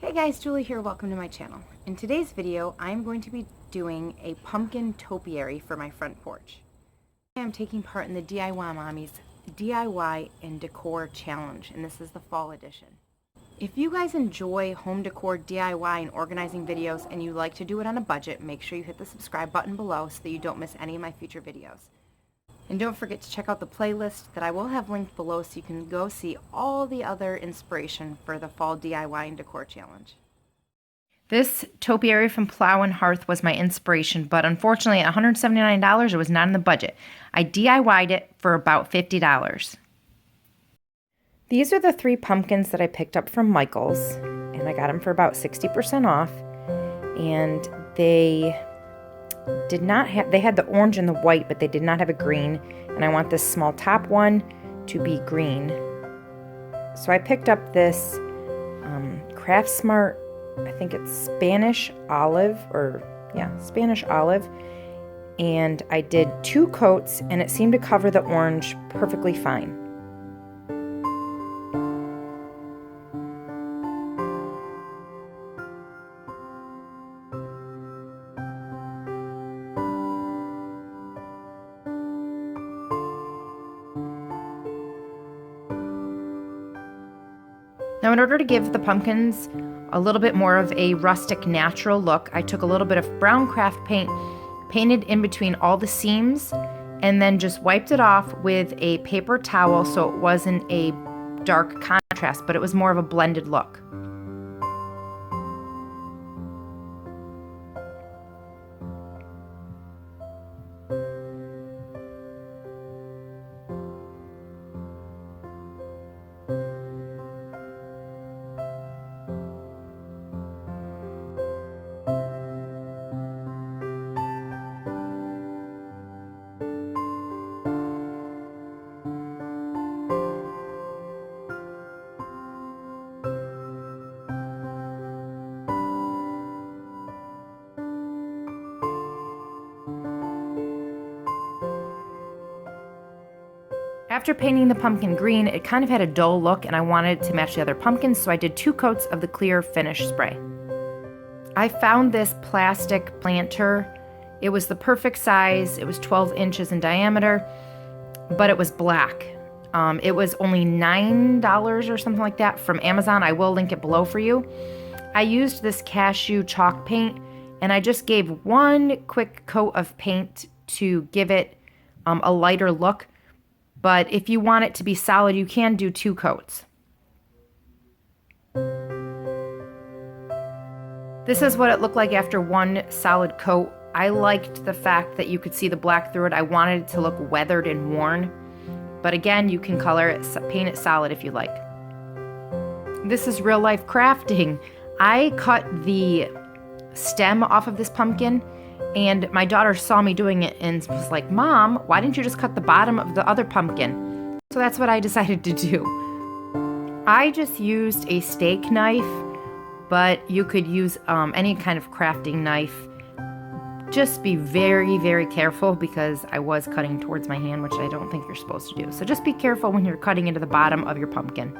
Hey guys, Julie here, welcome to my channel. In today's video, I'm going to be doing a pumpkin topiary for my front porch. I am taking part in the DIY Mommy's DIY and Decor Challenge, and this is the fall edition. If you guys enjoy home decor, DIY, and organizing videos, and you like to do it on a budget, make sure you hit the subscribe button below so that you don't miss any of my future videos. And don't forget to check out the playlist that I will have linked below so you can go see all the other inspiration for the Fall DIY and Decor Challenge. This topiary from Plow and Hearth was my inspiration, but unfortunately at $179 it was not in the budget. I DIY'd it for about $50. These are the 3 pumpkins that I picked up from Michael's, and I got them for about 60% off, and they had the orange and the white, but they did not have a green, and I want this small top one to be green. So I picked up this Craft Smart, I think it's Spanish olive, and I did 2 coats, and it seemed to cover the orange perfectly fine. Now, in order to give the pumpkins a little bit more of a rustic, natural look, I took a little bit of brown craft paint, painted in between all the seams, and then just wiped it off with a paper towel so it wasn't a dark contrast, but it was more of a blended look. After painting the pumpkin green, it kind of had a dull look and I wanted to match the other pumpkins, so I did 2 coats of the clear finish spray. I found this plastic planter. It was the perfect size. It was 12 inches in diameter, but it was black. It was only $9 or something like that from Amazon. I will link it below for you. I used this cashew chalk paint, and I just gave 1 quick coat of paint to give it a lighter look. But if you want it to be solid, you can do 2 coats. This is what it looked like after 1 solid coat. I liked the fact that you could see the black through it. I wanted it to look weathered and worn. But again, you can color it, paint it solid if you like. This is real life crafting. I cut the stem off of this pumpkin, and my daughter saw me doing it and was like, "Mom, why didn't you just cut the bottom of the other pumpkin?" So that's what I decided to do. I just used a steak knife, but you could use any kind of crafting knife. Just be very, very careful because I was cutting towards my hand, which I don't think you're supposed to do. So just be careful when you're cutting into the bottom of your pumpkin.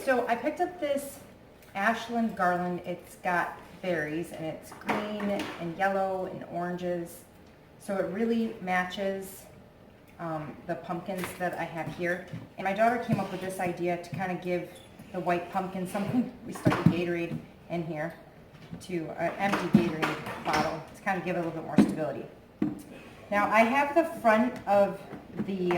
So I picked up this Ashland Garland. It's got berries and it's green and yellow and oranges. So it really matches the pumpkins that I have here. And my daughter came up with this idea to kind of give the white pumpkin something. We stuck a Gatorade in here to an empty Gatorade bottle to kind of give it a little bit more stability. Now I have the front of the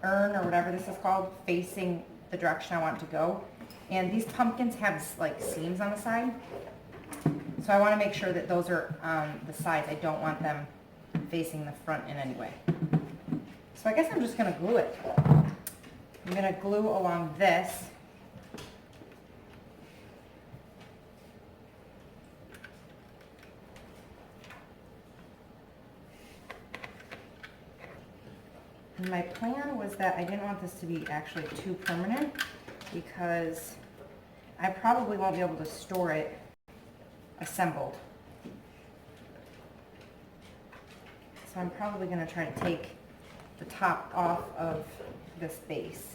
urn or whatever this is called facing the direction I want it to go, and these pumpkins have like seams on the side, so I want to make sure that those are on the sides. I don't want them facing the front in any way. So I guess I'm just going to glue it. I'm going to glue along this. And my plan was that I didn't want this to be actually too permanent because I probably won't be able to store it assembled. So I'm probably going to try to take the top off of this base.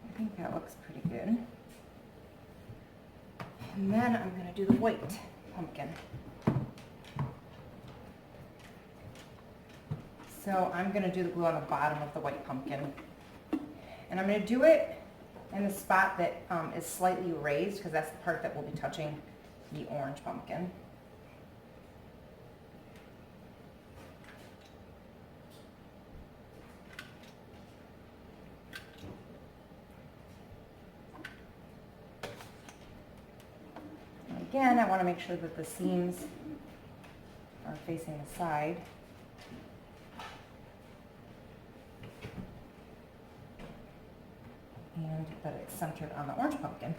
I think that looks pretty good. And then I'm going to do the white pumpkin. So I'm going to do the glue on the bottom of the white pumpkin. And I'm going to do it in the spot that is slightly raised because that's the part that will be touching the orange pumpkin. Again, I want to make sure that the seams are facing the side. And that it's centered on the orange pumpkin.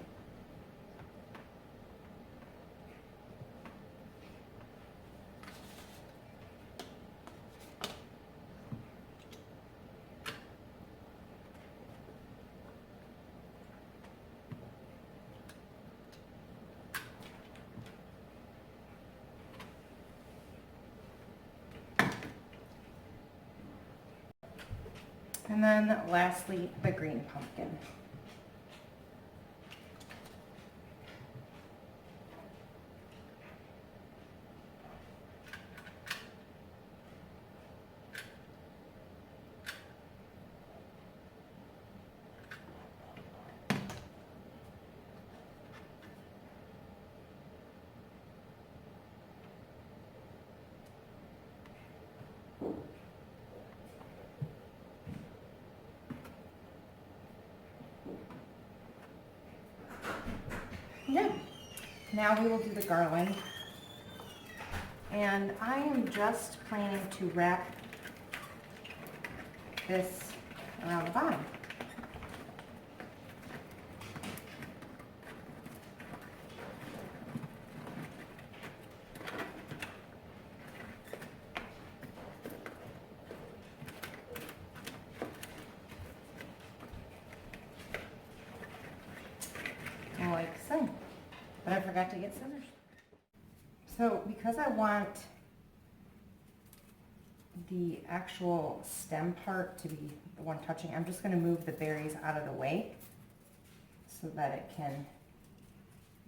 And then lastly, the green pumpkin. Yeah, now we will do the garland. And I am just planning to wrap this around the bottom. Like so. But I forgot to get scissors. So because I want the actual stem part to be the one touching, I'm just going to move the berries out of the way so that it can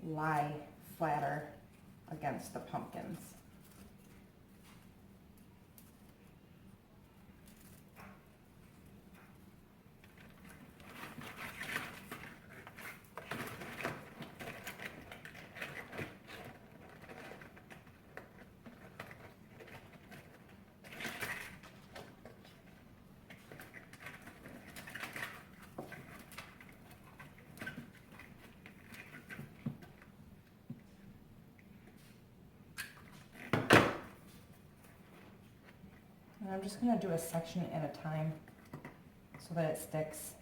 lie flatter against the pumpkins. And I'm just going to do a section at a time so that it sticks.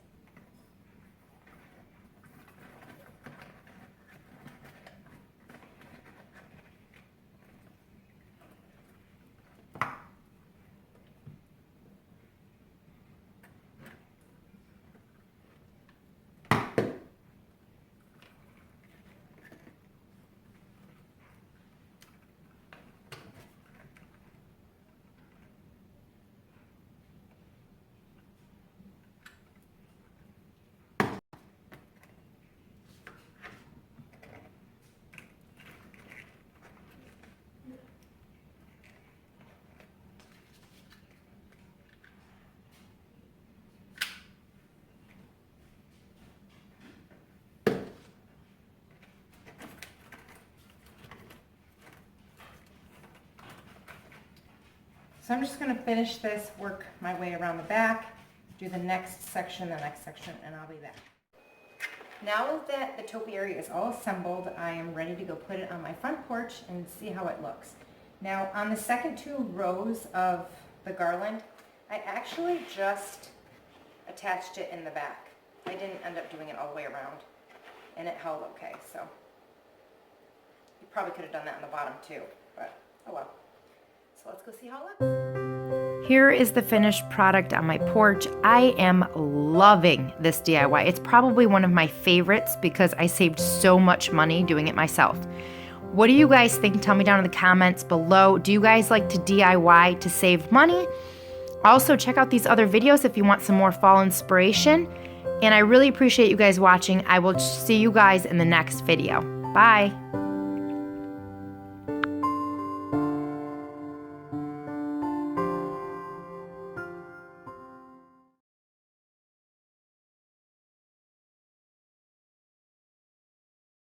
So I'm just going to finish this, work my way around the back, do the next section, and I'll be back. Now that the topiary is all assembled, I am ready to go put it on my front porch and see how it looks. Now, on the second 2 rows of the garland, I actually just attached it in the back. I didn't end up doing it all the way around, and it held okay, so. You probably could have done that on the bottom too, but oh well. So let's go see how it looks. Here is the finished product on my porch. I am loving this DIY. It's probably one of my favorites because I saved so much money doing it myself. What do you guys think? Tell me down in the comments below. Do you guys like to DIY to save money? Also, check out these other videos if you want some more fall inspiration. And I really appreciate you guys watching. I will see you guys in the next video. Bye.